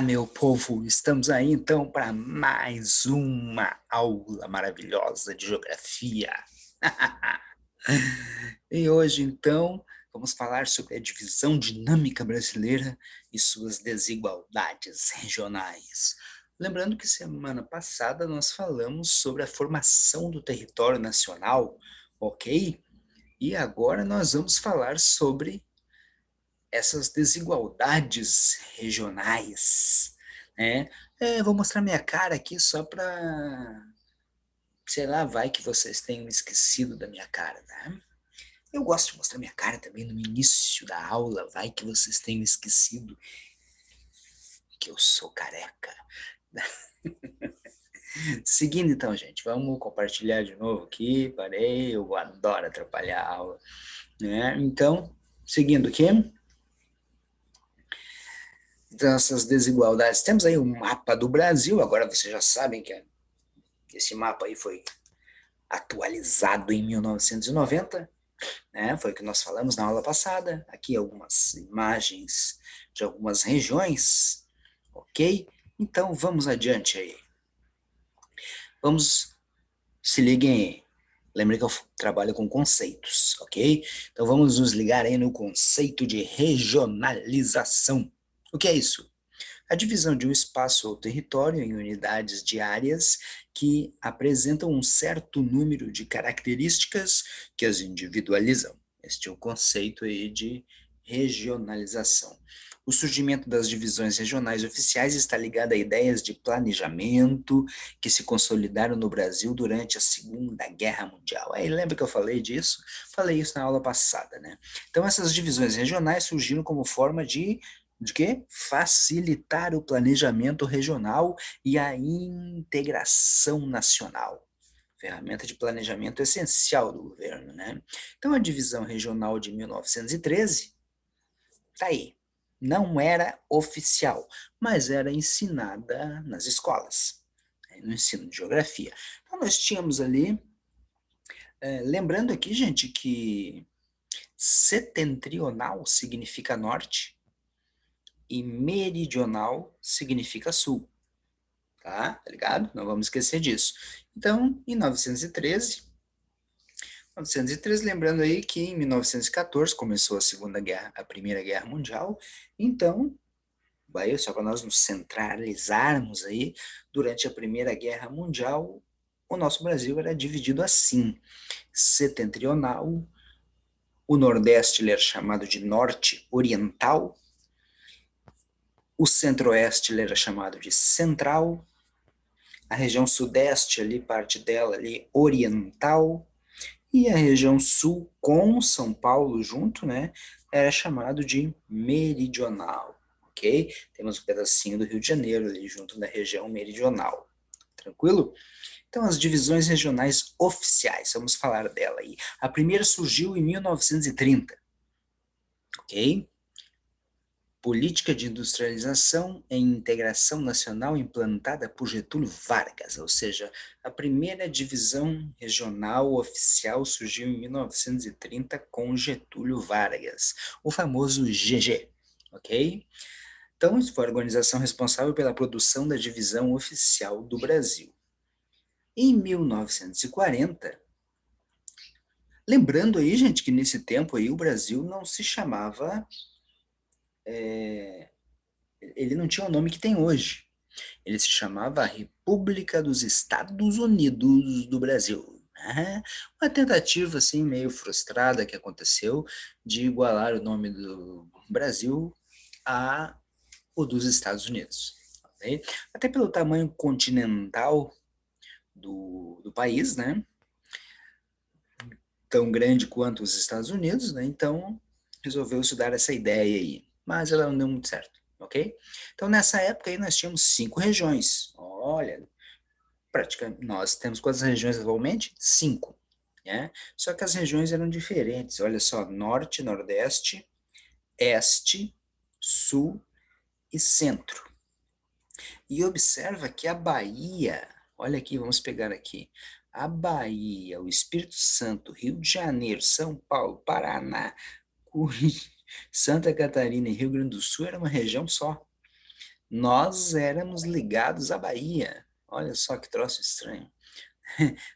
Meu povo, estamos aí então para mais uma aula maravilhosa de geografia. E hoje então vamos falar sobre a divisão dinâmica brasileira e suas desigualdades regionais. Lembrando que semana passada nós falamos sobre a formação do território nacional, ok? E agora nós vamos falar sobre essas desigualdades regionais, né? Vou mostrar minha cara aqui só para, sei lá, vai que vocês tenham esquecido da minha cara, né? Eu gosto de mostrar minha cara também no início da aula, vai que vocês tenham esquecido que eu sou careca. Seguindo então, gente, vamos compartilhar de novo aqui, parei, eu adoro atrapalhar a aula, né? Então, seguindo aqui, dessas desigualdades. Temos aí um mapa do Brasil, agora vocês já sabem que esse mapa aí foi atualizado em 1990, né? Foi o que nós falamos na aula passada. Aqui algumas imagens de algumas regiões, ok? Então vamos adiante aí. Se liguem aí. Lembrem que eu trabalho com conceitos, ok? Então vamos nos ligar aí no conceito de regionalização. O que é isso? A divisão de um espaço ou território em unidades de áreas que apresentam um certo número de características que as individualizam. Este é o conceito aí de regionalização. O surgimento das divisões regionais oficiais está ligado a ideias de planejamento que se consolidaram no Brasil durante a Segunda Guerra Mundial. Aí lembra que eu falei disso? Falei isso na aula passada, né? Então essas divisões regionais surgiram como forma de quê? Facilitar o planejamento regional e a integração nacional. Ferramenta de planejamento essencial do governo, né? Então, a divisão regional de 1913, tá aí. Não era oficial, mas era ensinada nas escolas, no ensino de geografia. Então, nós tínhamos ali, lembrando aqui, gente, que setentrional significa norte, e meridional significa sul, tá? Tá ligado? Não vamos esquecer disso. Então, em 1913, lembrando aí que em 1914 começou a Segunda Guerra, a Primeira Guerra Mundial, então, vai só para nós nos centralizarmos aí, durante a Primeira Guerra Mundial, o nosso Brasil era dividido assim: setentrional, o Nordeste ele era chamado de Norte Oriental, o Centro-Oeste ele era chamado de Central, a região Sudeste ali, parte dela ali, Oriental, e a região Sul, com São Paulo junto, né, era chamado de Meridional, ok? Temos um pedacinho do Rio de Janeiro ali junto da região Meridional, tranquilo? Então, as divisões regionais oficiais, vamos falar dela aí. A primeira surgiu em 1930, ok? Política de industrialização e integração nacional implantada por Getúlio Vargas, ou seja, a primeira divisão regional oficial surgiu em 1930 com Getúlio Vargas, o famoso GG, ok? Então, isso foi a organização responsável pela produção da divisão oficial do Brasil. Em 1940, lembrando aí, gente, que nesse tempo aí o Brasil não se chamava, ele não tinha o nome que tem hoje. Ele se chamava República dos Estados Unidos do Brasil. Uma tentativa assim meio frustrada que aconteceu de igualar o nome do Brasil a o dos Estados Unidos. Ok? Até pelo tamanho continental do país, né? Tão grande quanto os Estados Unidos, né? Então resolveu estudar essa ideia aí, mas ela não deu muito certo, ok? Então nessa época aí nós tínhamos 5 regiões. Olha, praticamente, nós temos quantas regiões atualmente? 5, né? Só que as regiões eram diferentes. Olha só, Norte, Nordeste, Este, Sul e Centro. E observa que a Bahia, olha aqui, vamos pegar aqui, a Bahia, o Espírito Santo, Rio de Janeiro, São Paulo, Paraná, Santa Catarina e Rio Grande do Sul era uma região só. nós éramos ligados à Bahia. Olha só que troço estranho.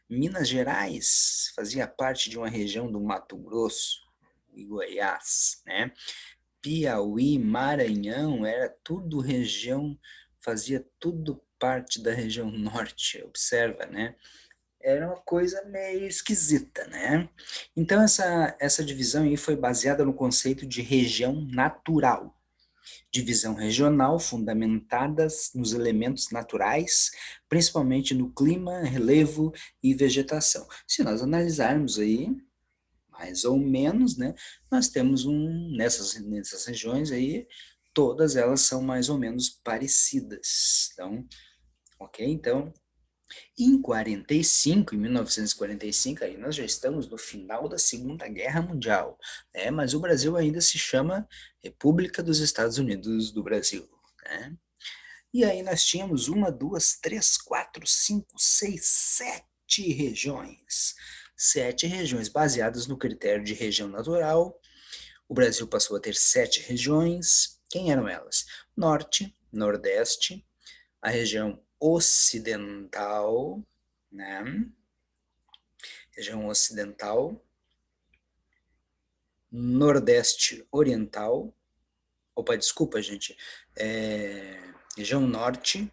Minas Gerais fazia parte de uma região do Mato Grosso e Goiás, né? Piauí, Maranhão, era tudo região, fazia tudo parte da região norte, observa, né? Era uma coisa meio esquisita, né? Então essa divisão aí foi baseada no conceito de região natural. Divisão regional fundamentadas nos elementos naturais, principalmente no clima, relevo e vegetação. Se nós analisarmos aí, mais ou menos, né, nós temos nessas regiões aí, todas elas são mais ou menos parecidas. Então, ok? Então, em 1945, aí nós já estamos no final da Segunda Guerra Mundial, né? Mas o Brasil ainda se chama República dos Estados Unidos do Brasil, né? E aí nós tínhamos uma, duas, três, quatro, cinco, seis, sete regiões. Sete regiões baseadas no critério de região natural. O Brasil passou a ter sete regiões. Quem eram elas? Norte, Nordeste, a região ocidental, né? Região ocidental, Nordeste oriental, opa, desculpa, gente, região norte,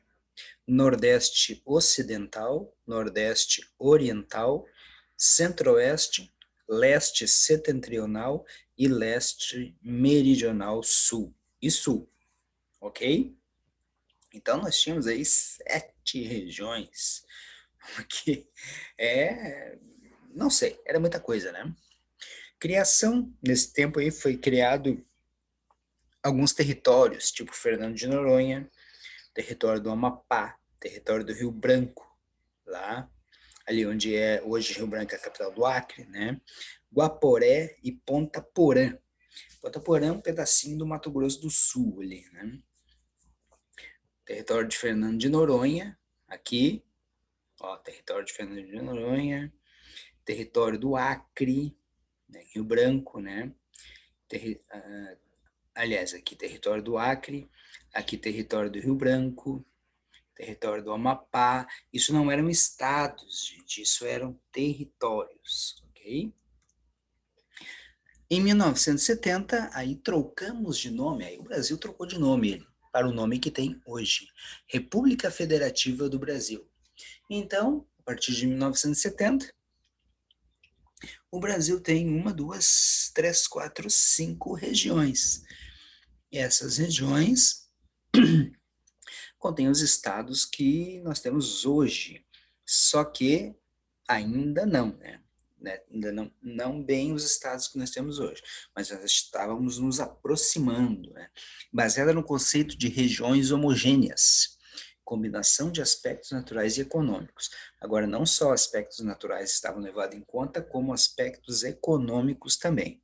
Nordeste ocidental, Nordeste oriental, Centro-oeste, Leste setentrional e Leste meridional sul e sul, ok? Então nós tínhamos aí sete regiões, que não sei, era muita coisa, né? Criação, nesse tempo aí foi criado alguns territórios, tipo Fernando de Noronha, território do Amapá, território do Rio Branco, lá, ali onde é hoje Rio Branco, é a capital do Acre, né? Guaporé e Ponta Porã. Ponta Porã é um pedacinho do Mato Grosso do Sul ali, né? Território de Fernando de Noronha, aqui, ó, território de Fernando de Noronha, território do Acre, né, Rio Branco, né? Aliás, aqui território do Acre, aqui território do Rio Branco, território do Amapá. Isso não eram estados, gente, isso eram territórios, ok? Em 1970, aí trocamos de nome, aí o Brasil trocou de nome para o nome que tem hoje, República Federativa do Brasil. Então, a partir de 1970, o Brasil tem uma, duas, três, quatro, cinco regiões. E essas regiões contêm os estados que nós temos hoje, só que ainda não, né? Ainda não bem os estados que nós temos hoje, mas nós estávamos nos aproximando, né? Baseada no conceito de regiões homogêneas, combinação de aspectos naturais e econômicos. Agora, não só aspectos naturais estavam levados em conta, como aspectos econômicos também.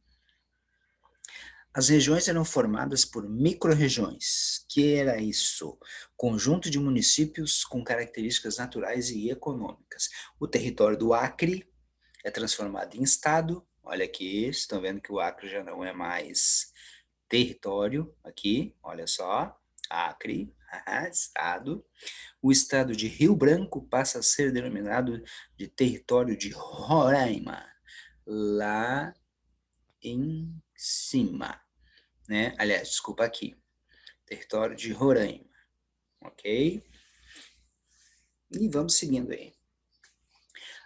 As regiões eram formadas por micro-regiões. Que era isso? Conjunto de municípios com características naturais e econômicas. O território do Acre é transformado em estado. Olha aqui, estão vendo que o Acre já não é mais território. Aqui, olha só, Acre, estado. O estado de Rio Branco passa a ser denominado de território de Roraima, lá em cima, né? Aliás, desculpa aqui, território de Roraima, ok? E vamos seguindo aí.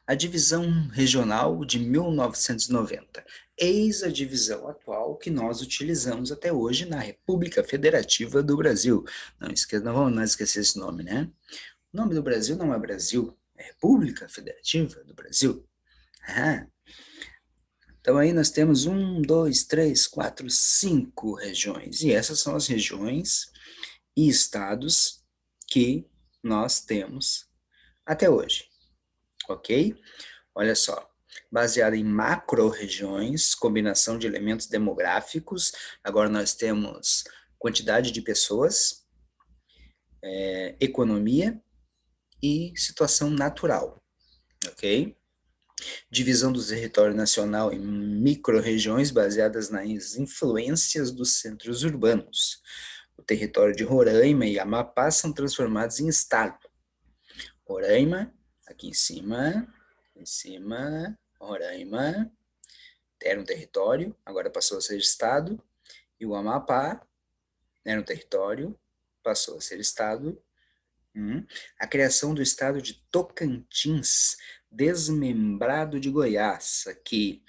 A divisão regional de 1990. Eis a divisão atual que nós utilizamos até hoje na República Federativa do Brasil. Não vamos mais esquecer esse nome, né? O nome do Brasil não é Brasil, é República Federativa do Brasil. Ah, então aí nós temos 1, 2, 3, 4, 5 regiões. E essas são as regiões e estados que nós temos até hoje, ok? Olha só, baseada em macro-regiões, combinação de elementos demográficos, agora nós temos quantidade de pessoas, economia e situação natural, ok? Divisão do território nacional em micro-regiões baseadas nas influências dos centros urbanos. O território de Roraima e Amapá são transformados em estado. Roraima, aqui em cima, Roraima, era um território, agora passou a ser estado, e o Amapá era um território, passou a ser estado. A criação do estado de Tocantins, desmembrado de Goiás, aqui,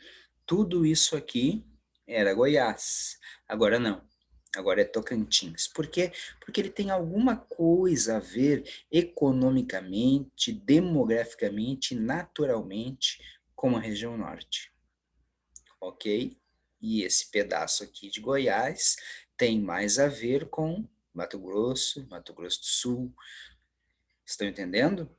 tudo isso aqui era Goiás, agora não. Agora é Tocantins. Por quê? Porque ele tem alguma coisa a ver economicamente, demograficamente, naturalmente com a região norte. Ok? E esse pedaço aqui de Goiás tem mais a ver com Mato Grosso do Sul. Estão entendendo?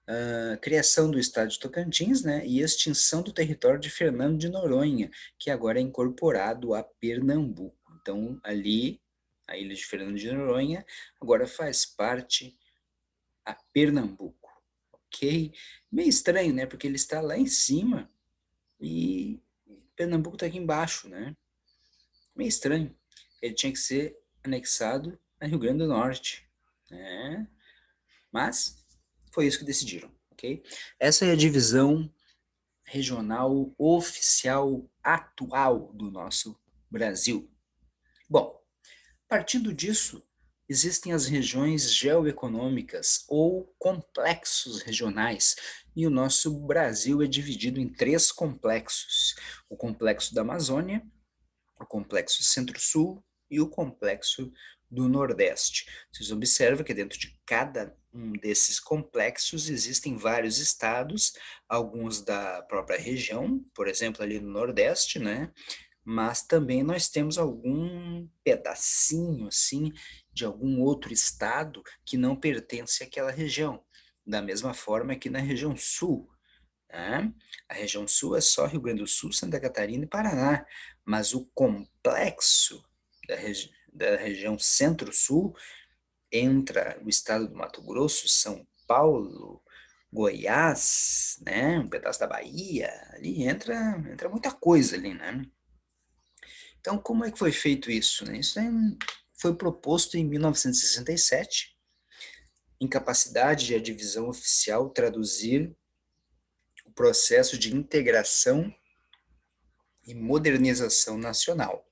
A criação do estado de Tocantins, né, e extinção do território de Fernando de Noronha, que agora é incorporado a Pernambuco. Então, ali, a ilha de Fernando de Noronha, agora faz parte a Pernambuco, ok? Meio estranho, né, porque ele está lá em cima e Pernambuco está aqui embaixo, né? Meio estranho. Ele tinha que ser anexado a Rio Grande do Norte, né? Mas foi isso que decidiram, ok? Essa é a divisão regional oficial atual do nosso Brasil. Bom, partindo disso, existem as regiões geoeconômicas ou complexos regionais, e o nosso Brasil é dividido em 3 complexos: o complexo da Amazônia, o complexo Centro-Sul e o complexo do Nordeste. Vocês observam que dentro de cada um desses complexos existem vários estados, alguns da própria região, por exemplo, ali no Nordeste, né? Mas também nós temos algum pedacinho, assim, de algum outro estado que não pertence àquela região. Da mesma forma que na região Sul, né? A região sul é só Rio Grande do Sul, Santa Catarina e Paraná, mas o complexo da região centro-sul entra o estado do Mato Grosso, São Paulo, Goiás, né? Um pedaço da Bahia, ali entra muita coisa ali, né? Então, como é que foi feito isso, né? Foi proposto em 1967, incapacidade de a divisão oficial traduzir o processo de integração e modernização nacional.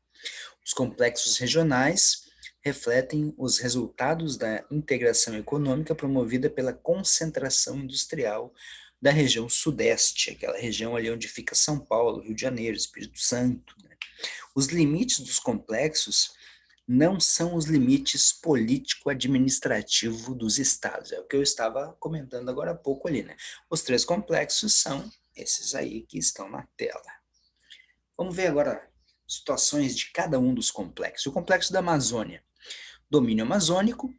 Os complexos regionais refletem os resultados da integração econômica promovida pela concentração industrial da região sudeste, aquela região ali onde fica São Paulo, Rio de Janeiro, Espírito Santo, né? Os limites dos complexos não são os limites político-administrativo dos estados, é o que eu estava comentando agora há pouco ali, né? Os 3 complexos são esses aí que estão na tela. Vamos ver agora situações de cada um dos complexos. O complexo da Amazônia, domínio amazônico,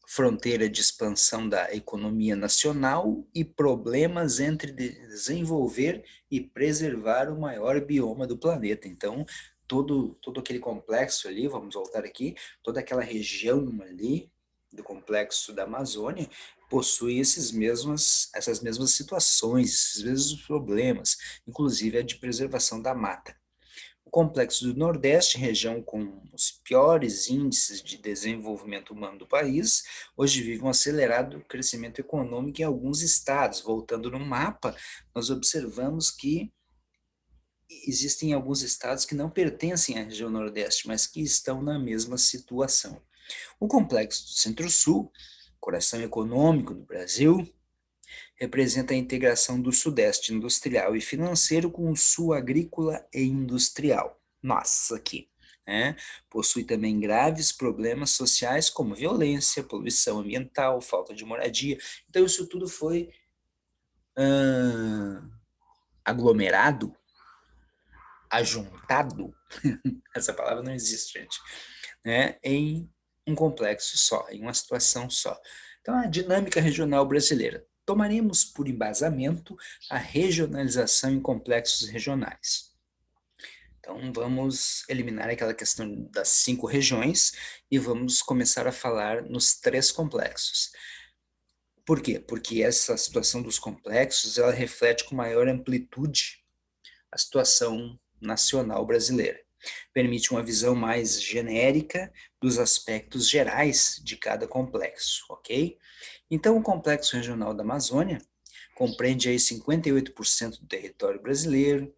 fronteira de expansão da economia nacional e problemas entre desenvolver e preservar o maior bioma do planeta. Então, todo aquele complexo ali, vamos voltar aqui, toda aquela região ali do complexo da Amazônia possui essas mesmas situações, esses mesmos problemas, inclusive a de preservação da mata. O complexo do Nordeste, região com os piores índices de desenvolvimento humano do país, hoje vive um acelerado crescimento econômico em alguns estados. Voltando no mapa, nós observamos que existem alguns estados que não pertencem à região Nordeste, mas que estão na mesma situação. O complexo do Centro-Sul, coração econômico do Brasil, representa a integração do Sudeste industrial e financeiro com o Sul agrícola e industrial. Nossa, aqui. Né? Possui também graves problemas sociais como violência, poluição ambiental, falta de moradia. Então isso tudo foi aglomerado, ajuntado, essa palavra não existe, gente, né? Em um complexo só, em uma situação só. Então, a dinâmica regional brasileira. Tomaremos por embasamento a regionalização em complexos regionais. Então, vamos eliminar aquela questão das 5 regiões e vamos começar a falar nos 3 complexos. Por quê? Porque essa situação dos complexos, ela reflete com maior amplitude a situação nacional brasileira. Permite uma visão mais genérica dos aspectos gerais de cada complexo, ok? Então, o Complexo Regional da Amazônia compreende aí 58% do território brasileiro.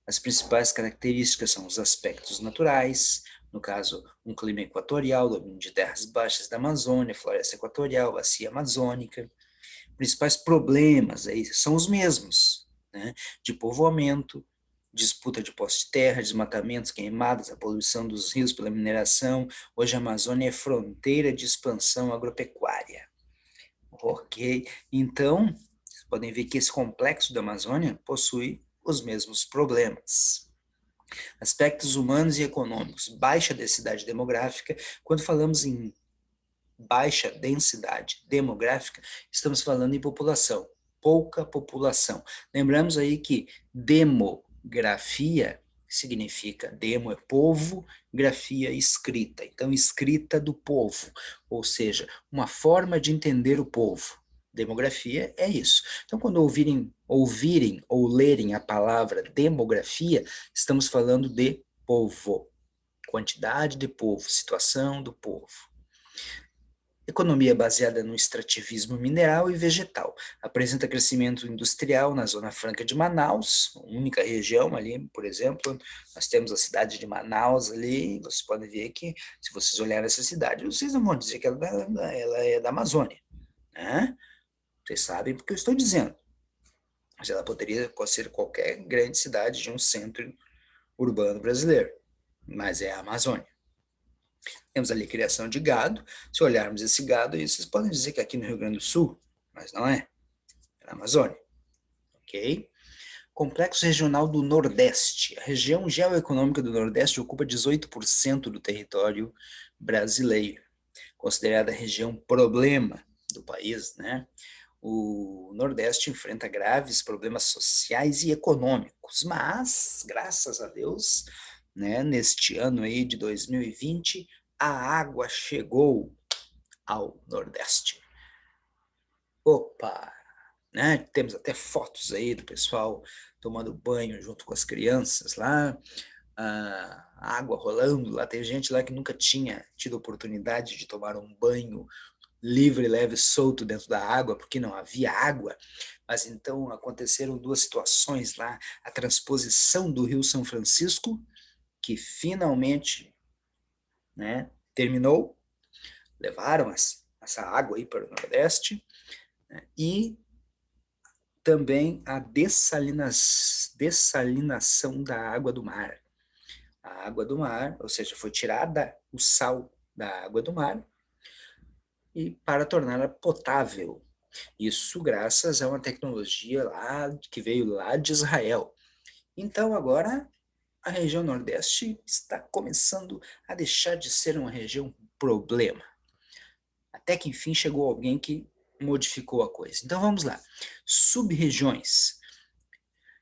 As principais características são os aspectos naturais, no caso, um clima equatorial, domínio de terras baixas da Amazônia, floresta equatorial, bacia amazônica. Principais problemas aí são os mesmos, né? De povoamento, disputa de posse de terra, desmatamentos, queimadas, a poluição dos rios pela mineração. Hoje a Amazônia é fronteira de expansão agropecuária. Ok, então, vocês podem ver que esse complexo da Amazônia possui os mesmos problemas. Aspectos humanos e econômicos, baixa densidade demográfica. Quando falamos em baixa densidade demográfica, estamos falando em população, pouca população. Lembramos aí que demografia significa, demo é povo, grafia escrita, então escrita do povo, ou seja, uma forma de entender o povo. Demografia é isso. Então, quando ouvirem ou lerem a palavra demografia, estamos falando de povo, quantidade de povo, situação do povo. Economia baseada no extrativismo mineral e vegetal. Apresenta crescimento industrial na Zona Franca de Manaus, única região ali, por exemplo. Nós temos a cidade de Manaus ali. Vocês podem ver que, se vocês olharem essa cidade, vocês não vão dizer que ela é da Amazônia, né? Vocês sabem porque eu estou dizendo. Mas ela poderia ser qualquer grande cidade de um centro urbano brasileiro, mas é a Amazônia. Temos ali criação de gado. Se olharmos esse gado aí, vocês podem dizer que aqui no Rio Grande do Sul, mas não é. É na Amazônia, ok? Complexo Regional do Nordeste. A região geoeconômica do Nordeste ocupa 18% do território brasileiro, considerada a região problema do país, né? O Nordeste enfrenta graves problemas sociais e econômicos, mas, graças a Deus, né, neste ano aí de 2020, a água chegou ao Nordeste. Opa! Né? Temos até fotos aí do pessoal tomando banho junto com as crianças lá, a água rolando lá. Tem gente lá que nunca tinha tido oportunidade de tomar um banho livre, leve, solto dentro da água, porque não havia água. Mas então aconteceram duas situações lá: a transposição do Rio São Francisco, que finalmente, né, terminou, levaram essa água aí para o Nordeste, né, e também a dessalinação da água do mar. A água do mar, ou seja, foi tirada o sal da água do mar e para torná-la potável. Isso graças a uma tecnologia lá que veio lá de Israel. Então agora a região Nordeste está começando a deixar de ser uma região problema. Até que enfim chegou alguém que modificou a coisa. Então vamos lá. Sub-regiões.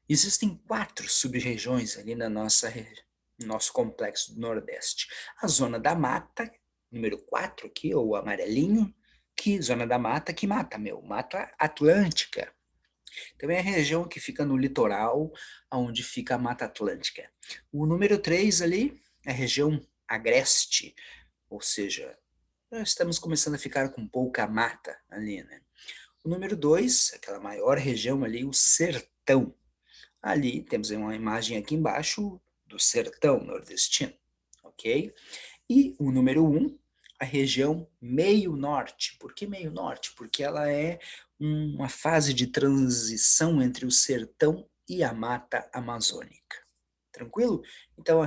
Existem 4 sub-regiões ali no nosso complexo do Nordeste. A Zona da Mata, número 4 aqui, ou amarelinho, que Zona da Mata que mata, Mata Atlântica. Também é a região que fica no litoral, onde fica a Mata Atlântica. O número 3 ali é a região agreste, ou seja, nós estamos começando a ficar com pouca mata ali, né? O número 2, aquela maior região ali, o sertão. Ali temos uma imagem aqui embaixo do sertão nordestino, ok? E o número 1, a região meio norte. Por que meio norte? Porque ela é uma fase de transição entre o sertão e a mata amazônica. Tranquilo? Então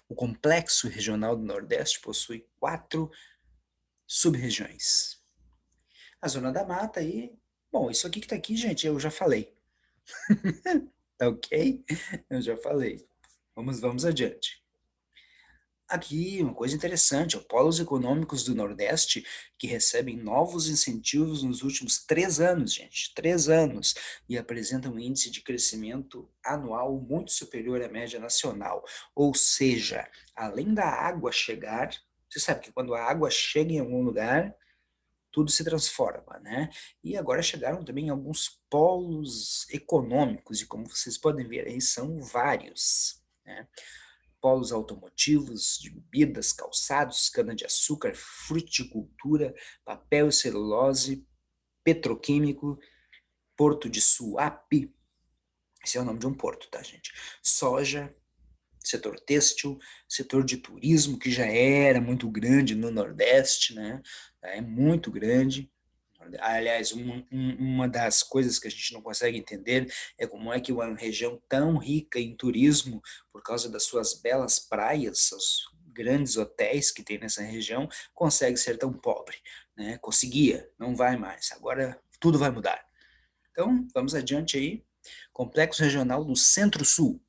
o complexo regional do Nordeste possui 4 sub-regiões. A zona da mata aí, bom, isso aqui que tá aqui, gente, eu já falei. Tá ok? Eu já falei. Vamos adiante. Aqui, uma coisa interessante, os polos econômicos do Nordeste que recebem novos incentivos nos últimos 3 anos, gente, 3 anos, e apresentam um índice de crescimento anual muito superior à média nacional. Ou seja, além da água chegar, você sabe que quando a água chega em algum lugar, tudo se transforma, né? E agora chegaram também alguns polos econômicos, e como vocês podem ver aí, são vários, né? polos automotivos, de bebidas, calçados, cana-de-açúcar, fruticultura, papel e celulose, petroquímico, porto de Suape, esse é o nome de um porto, tá, gente? Soja, setor têxtil, setor de turismo, que já era muito grande no Nordeste, né? É muito grande. Aliás, uma das coisas que a gente não consegue entender é como é que uma região tão rica em turismo, por causa das suas belas praias, os grandes hotéis que tem nessa região, consegue ser tão pobre, né? Conseguia, não vai mais. Agora tudo vai mudar. Então, vamos adiante aí. Complexo Regional do Centro-Sul.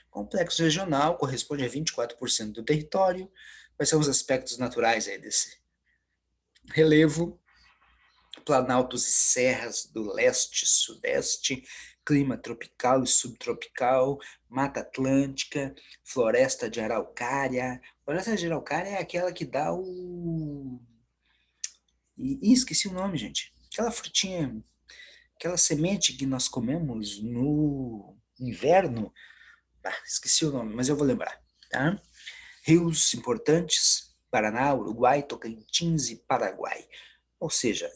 Complexo regional corresponde a 24% do território. Quais são os aspectos naturais aí desse relevo? Planaltos e serras do leste e sudeste, clima tropical e subtropical, Mata Atlântica, floresta de araucária. Floresta de araucária é aquela que dá o... esqueci o nome, gente. Aquela frutinha, aquela semente que nós comemos no inverno. Esqueci o nome, mas eu vou lembrar, tá? Rios importantes, Paraná, Uruguai, Tocantins e Paraguai. Ou seja,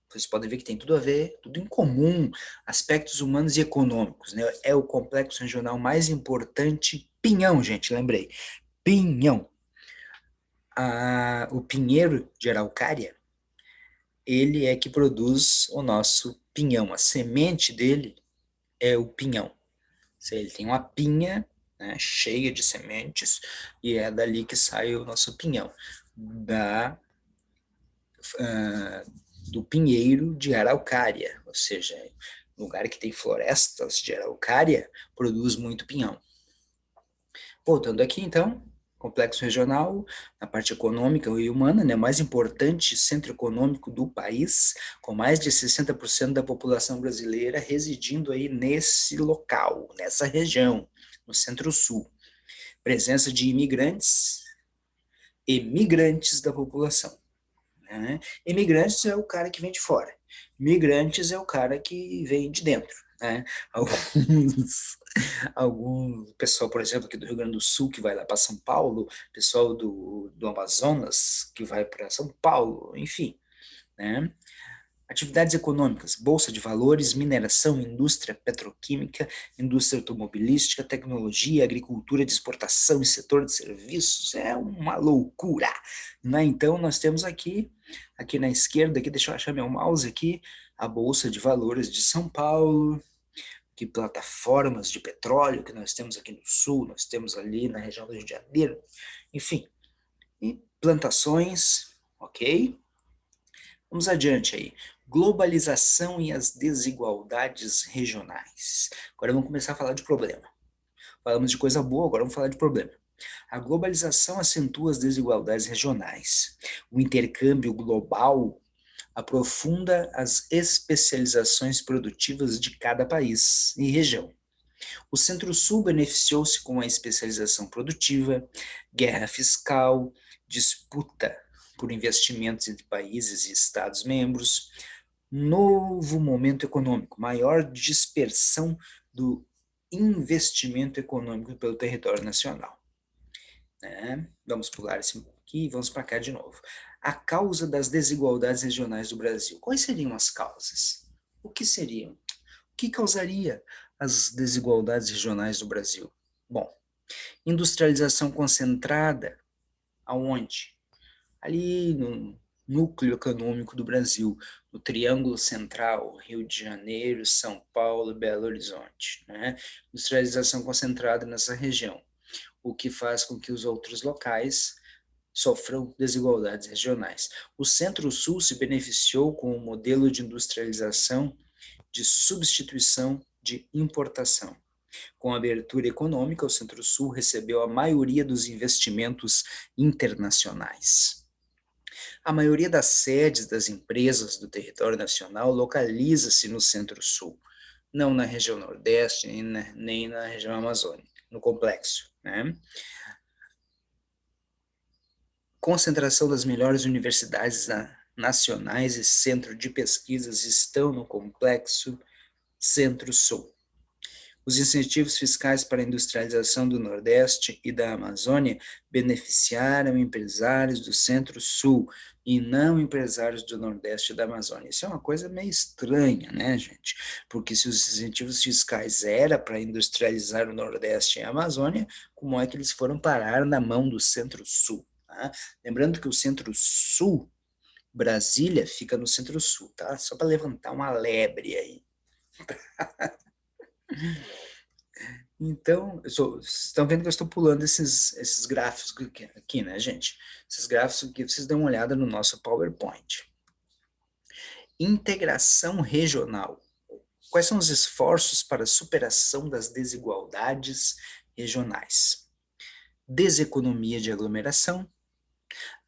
vocês podem ver que tem tudo a ver, tudo em comum, aspectos humanos e econômicos, né? É o complexo regional mais importante, Pinhão, gente, lembrei. Pinhão. O pinheiro de araucária, ele é que produz o nosso pinhão. A semente dele é o pinhão. Ele tem uma pinha, né, cheia de sementes, e é dali que sai o nosso pinhão, do pinheiro de araucária, ou seja, lugar que tem florestas de araucária, produz muito pinhão. Voltando aqui, então, complexo regional, na parte econômica e humana, né, mais importante centro econômico do país, com mais de 60% da população brasileira residindo aí nesse local, nessa região, no Centro-Sul. Presença de imigrantes e migrantes da população. Né? Imigrantes é o cara que vem de fora. Migrantes é o cara que vem de dentro. Né? Algum pessoal, por exemplo, aqui do Rio Grande do Sul, que vai lá para São Paulo, pessoal do Amazonas, que vai para São Paulo, enfim. Né? Atividades econômicas, bolsa de valores, mineração, indústria petroquímica, indústria automobilística, tecnologia, agricultura de exportação e setor de serviços, é uma loucura. Né? Então, nós temos aqui na esquerda, aqui, deixa eu achar meu mouse aqui, a bolsa de valores de São Paulo, que plataformas de petróleo que nós temos aqui no sul, nós temos ali na região do Rio de Janeiro, enfim, e plantações, ok? Vamos adiante aí. Globalização e as desigualdades regionais. Agora vamos começar a falar de problema. Falamos de coisa boa, agora vamos falar de problema. A globalização acentua as desigualdades regionais. O intercâmbio global aprofunda as especializações produtivas de cada país e região. O Centro-Sul beneficiou-se com a especialização produtiva, guerra fiscal, disputa por investimentos entre países e Estados-membros, novo momento econômico, maior dispersão do investimento econômico pelo território nacional. Né? Vamos pular esse aqui e vamos para cá de novo. A causa das desigualdades regionais do Brasil. Quais seriam as causas? O que seriam? O que causaria as desigualdades regionais do Brasil? Bom, industrialização concentrada, aonde? Ali no núcleo econômico do Brasil, no Triângulo Central, Rio de Janeiro, São Paulo e Belo Horizonte. Né? Industrialização concentrada nessa região, o que faz com que os outros locais sofram desigualdades regionais. O Centro-Sul se beneficiou com o modelo de industrialização de substituição de importação. Com a abertura econômica, o Centro-Sul recebeu a maioria dos investimentos internacionais. A maioria das sedes das empresas do território nacional localiza-se no Centro-Sul, não na região Nordeste, nem na região Amazônica, no complexo. Né? Concentração das melhores universidades nacionais e centro de pesquisas estão no complexo Centro-Sul. Os incentivos fiscais para a industrialização do Nordeste e da Amazônia beneficiaram empresários do Centro-Sul e não empresários do Nordeste e da Amazônia. Isso é uma coisa meio estranha, né, gente? Porque se os incentivos fiscais eram para industrializar o Nordeste e a Amazônia, como é que eles foram parar na mão do Centro-Sul? Tá? Lembrando que o Centro-Sul, Brasília, fica no Centro-Sul, tá? Só para levantar uma lebre aí. Então, vocês estão vendo que eu estou pulando esses gráficos aqui, né, gente? Esses gráficos aqui, vocês dão uma olhada no nosso PowerPoint. Integração regional. Quais são os esforços para a superação das desigualdades regionais? Deseconomia de aglomeração,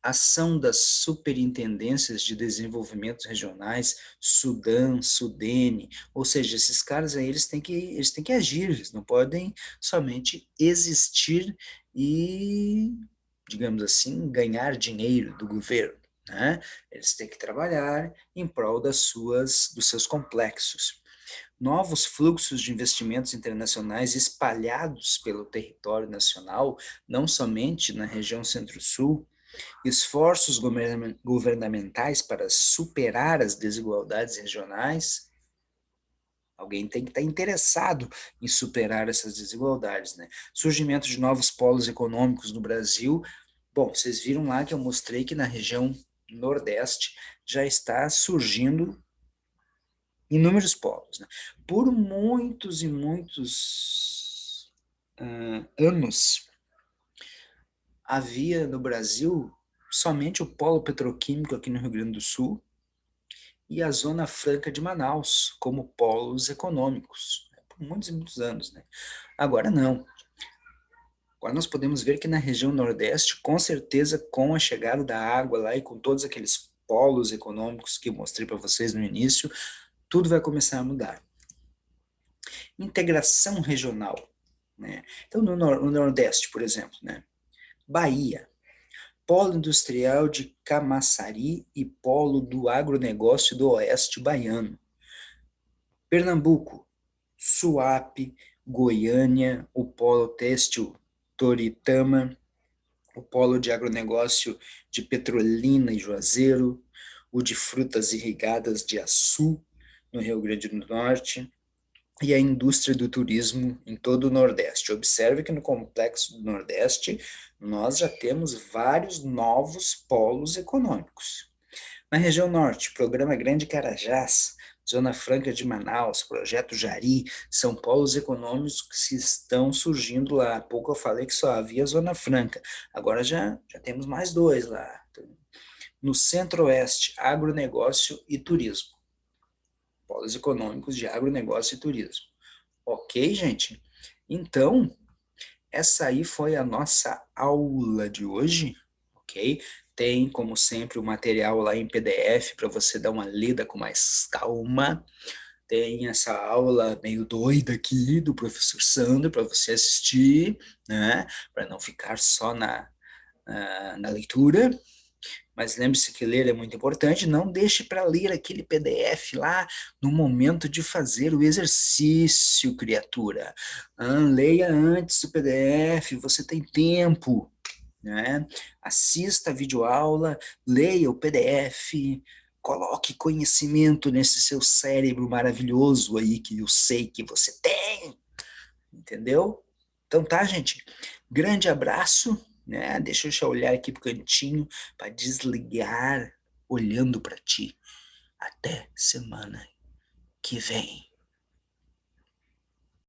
ação das superintendências de desenvolvimento regionais, Sudã, Sudene, ou seja, esses caras aí, eles têm que agir, eles não podem somente existir e, digamos assim, ganhar dinheiro do governo, né? Eles têm que trabalhar em prol dos seus complexos. Novos fluxos de investimentos internacionais espalhados pelo território nacional, não somente na região Centro-Sul, esforços governamentais para superar as desigualdades regionais. Alguém tem que estar interessado em superar essas desigualdades, né? Surgimento de novos polos econômicos no Brasil. Bom, vocês viram lá que eu mostrei que na região Nordeste já está surgindo inúmeros polos, né? Por muitos e muitos anos, havia no Brasil somente o polo petroquímico aqui no Rio Grande do Sul e a Zona Franca de Manaus como polos econômicos, né, por muitos e muitos anos, né? Agora não. Agora nós podemos ver que na região Nordeste, com certeza, com a chegada da água lá e com todos aqueles polos econômicos que eu mostrei para vocês no início, tudo vai começar a mudar. Integração regional, né? Então, no Nordeste, por exemplo, né? Bahia, Polo Industrial de Camaçari e Polo do Agronegócio do Oeste Baiano. Pernambuco, Suape, Goiânia, o Polo Têxtil Toritama, o Polo de Agronegócio de Petrolina e Juazeiro, o de Frutas Irrigadas de Açu, no Rio Grande do Norte, e a indústria do turismo em todo o Nordeste. Observe que no complexo do Nordeste nós já temos vários novos polos econômicos. Na região Norte, Programa Grande Carajás, Zona Franca de Manaus, Projeto Jari, são polos econômicos que estão surgindo lá. Há pouco eu falei que só havia Zona Franca, agora já temos mais dois lá. No Centro-Oeste, agronegócio e turismo. Polos econômicos de agronegócio e turismo. Ok, gente? Então, essa aí foi a nossa aula de hoje, ok? Tem, como sempre, o material lá em PDF para você dar uma lida com mais calma. Tem essa aula meio doida aqui do professor Sandro para você assistir, né? Para não ficar só na leitura. Mas lembre-se que ler é muito importante, não deixe para ler aquele PDF lá no momento de fazer o exercício, criatura. Leia antes o PDF, você tem tempo, né? Assista a videoaula, leia o PDF, coloque conhecimento nesse seu cérebro maravilhoso aí que eu sei que você tem, entendeu? Então tá, gente. Grande abraço, né? Deixa eu olhar aqui pro cantinho para desligar olhando para ti. Até semana que vem.